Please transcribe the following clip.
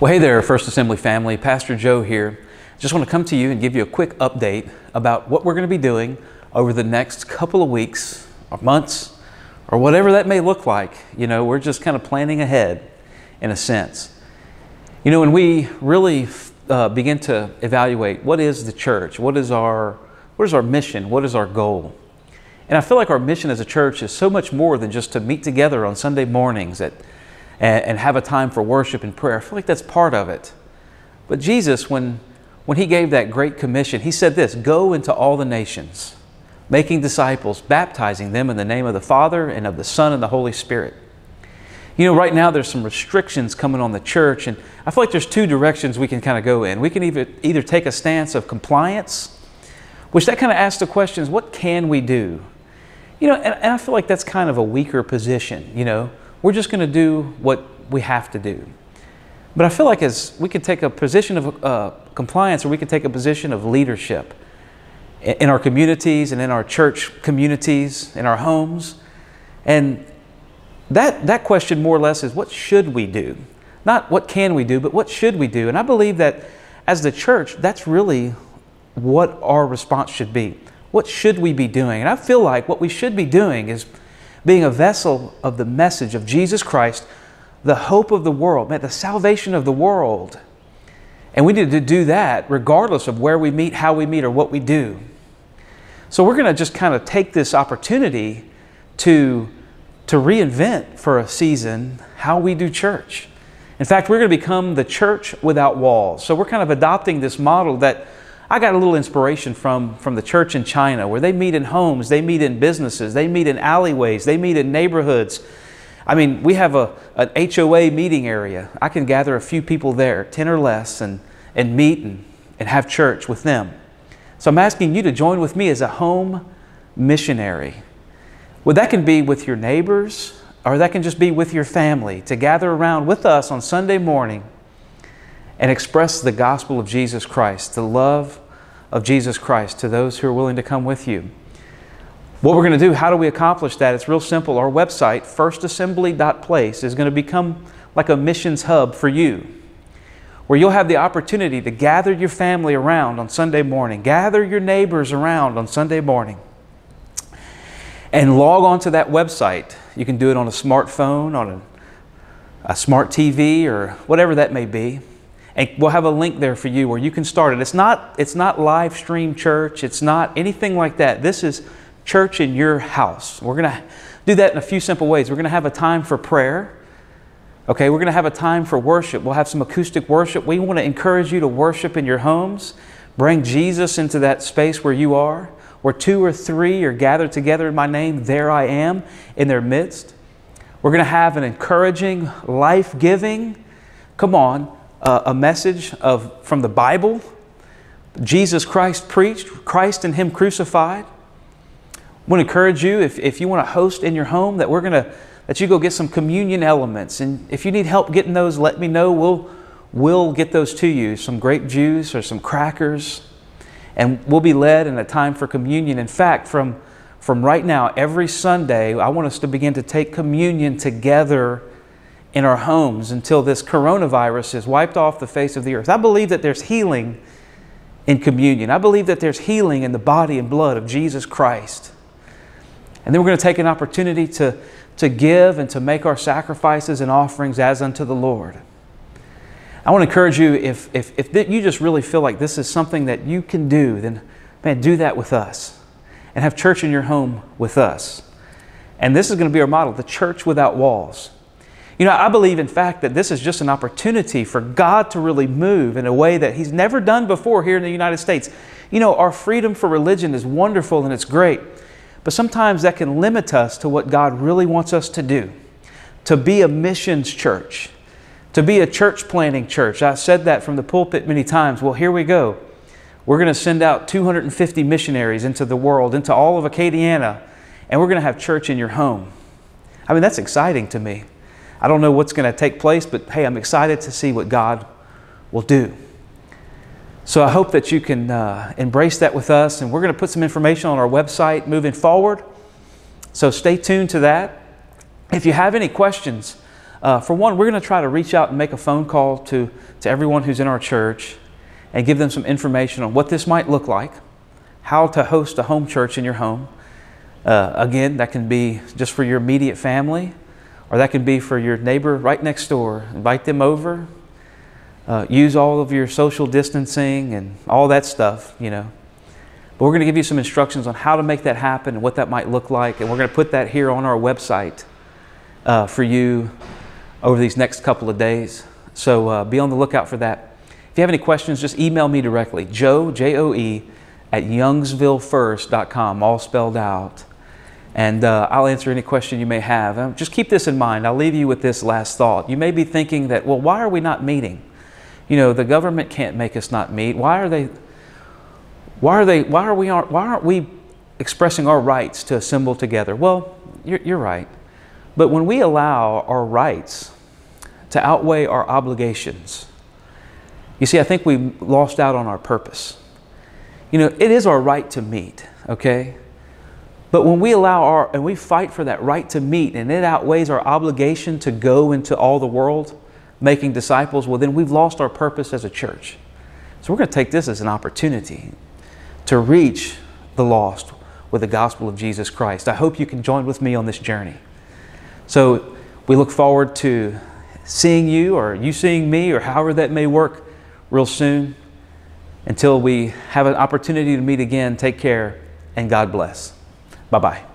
Well, hey there, First Assembly family. Pastor Joe here. Just want to come to you and give you a quick update about what we're going to be doing over the next couple of weeks or months or whatever that may look like. You know, we're just kind of planning ahead in a sense. You know, when we really begin to evaluate what is the church, what is our mission, what is our goal? And I feel like our mission as a church is so much more than just to meet together on Sunday mornings and have a time for worship and prayer. I feel like that's part of it. But Jesus, when He gave that great commission, He said this: go into all the nations, making disciples, baptizing them in the name of the Father and of the Son and the Holy Spirit. You know, right now there's some restrictions coming on the church, and I feel like there's two directions we can kind of go in. We can either take a stance of compliance, which that kind of asks the questions, what can we do? You know, and I feel like that's kind of a weaker position, you know. We're just going to do what we have to do. But I feel like as we could take a position of compliance, or we could take a position of leadership in our communities and in our church communities, in our homes. And that question more or less is, what should we do? Not what can we do, but what should we do? And I believe that as the church, that's really what our response should be. What should we be doing? And I feel like what we should be doing is being a vessel of the message of Jesus Christ, the hope of the world, the salvation of the world. And we need to do that regardless of where we meet, how we meet, or what we do. So we're going to just kind of take this opportunity to reinvent for a season how we do church. In fact, we're going to become the church without walls. So we're kind of adopting this model that I got a little inspiration from the church in China, where they meet in homes, they meet in businesses, they meet in alleyways, they meet in neighborhoods. I mean, we have an HOA meeting area. I can gather a few people there, 10 or less, and meet and have church with them. So I'm asking you to join with me as a home missionary. Well, that can be with your neighbors, or that can just be with your family, to gather around with us on Sunday morning and express the gospel of Jesus Christ, the love of Jesus Christ to those who are willing to come with you. What we're going to do, how do we accomplish that? It's real simple. Our website, firstassembly.place, is going to become like a missions hub for you, where you'll have the opportunity to gather your family around on Sunday morning, gather your neighbors around on Sunday morning, and log on to that website. You can do it on a smartphone, on a smart TV, or whatever that may be. And we'll have a link there for you where you can start it. It's not live stream church. It's not anything like that. This is church in your house. We're going to do that in a few simple ways. We're going to have a time for prayer. Okay, we're going to have a time for worship. We'll have some acoustic worship. We want to encourage you to worship in your homes. Bring Jesus into that space where you are. Where 2 or 3 are gathered together in my name, there I am in their midst. We're going to have an encouraging, life-giving, a message from the Bible. Jesus Christ preached, Christ and Him crucified. I want to encourage you, if you want to host in your home, that you go get some communion elements. And if you need help getting those, let me know. We'll get those to you. Some grape juice or some crackers. And we'll be led in a time for communion. In fact, from right now, every Sunday, I want us to begin to take communion together in our homes until this coronavirus is wiped off the face of the earth. I believe that there's healing in communion. I believe that there's healing in the body and blood of Jesus Christ. And then we're going to take an opportunity to give and to make our sacrifices and offerings as unto the Lord. I want to encourage you, if you just really feel like this is something that you can do, then man, do that with us and have church in your home with us. And this is going to be our model, the church without walls. You know, I believe, in fact, that this is just an opportunity for God to really move in a way that He's never done before here in the United States. You know, our freedom for religion is wonderful and it's great, but sometimes that can limit us to what God really wants us to do, to be a missions church, to be a church planting church. I've said that from the pulpit many times. Well, here we go. We're going to send out 250 missionaries into the world, into all of Acadiana, and we're going to have church in your home. I mean, that's exciting to me. I don't know what's going to take place, but hey, I'm excited to see what God will do. So I hope that you can embrace that with us, and we're going to put some information on our website moving forward. So stay tuned to that. If you have any questions For one, we're going to try to reach out and make a phone call to everyone who's in our church and give them some information on what this might look like, how to host a home church in your home. Again, that can be just for your immediate family, or that can be for your neighbor right next door. Invite them over. Use all of your social distancing and all that stuff, you know. But we're going to give you some instructions on how to make that happen and what that might look like. And we're going to put that here on our website for you over these next couple of days. So be on the lookout for that. If you have any questions, just email me directly. Joe, J-O-E, at youngsvillefirst.com, all spelled out. And I'll answer any question you may have. Just keep this in mind. I'll leave you with this last thought. You may be thinking that, well, why are we not meeting? You know, the government can't make us not meet. Why aren't we expressing our rights to assemble together? Well, you're right. But when we allow our rights to outweigh our obligations, you see, I think we lost out on our purpose. You know, it is our right to meet, okay? But when we allow and we fight for that right to meet, and it outweighs our obligation to go into all the world, making disciples, well, then we've lost our purpose as a church. So we're going to take this as an opportunity to reach the lost with the gospel of Jesus Christ. I hope you can join with me on this journey. So we look forward to seeing you, or you seeing me, or however that may work real soon. Until we have an opportunity to meet again, take care and God bless. Bye-bye.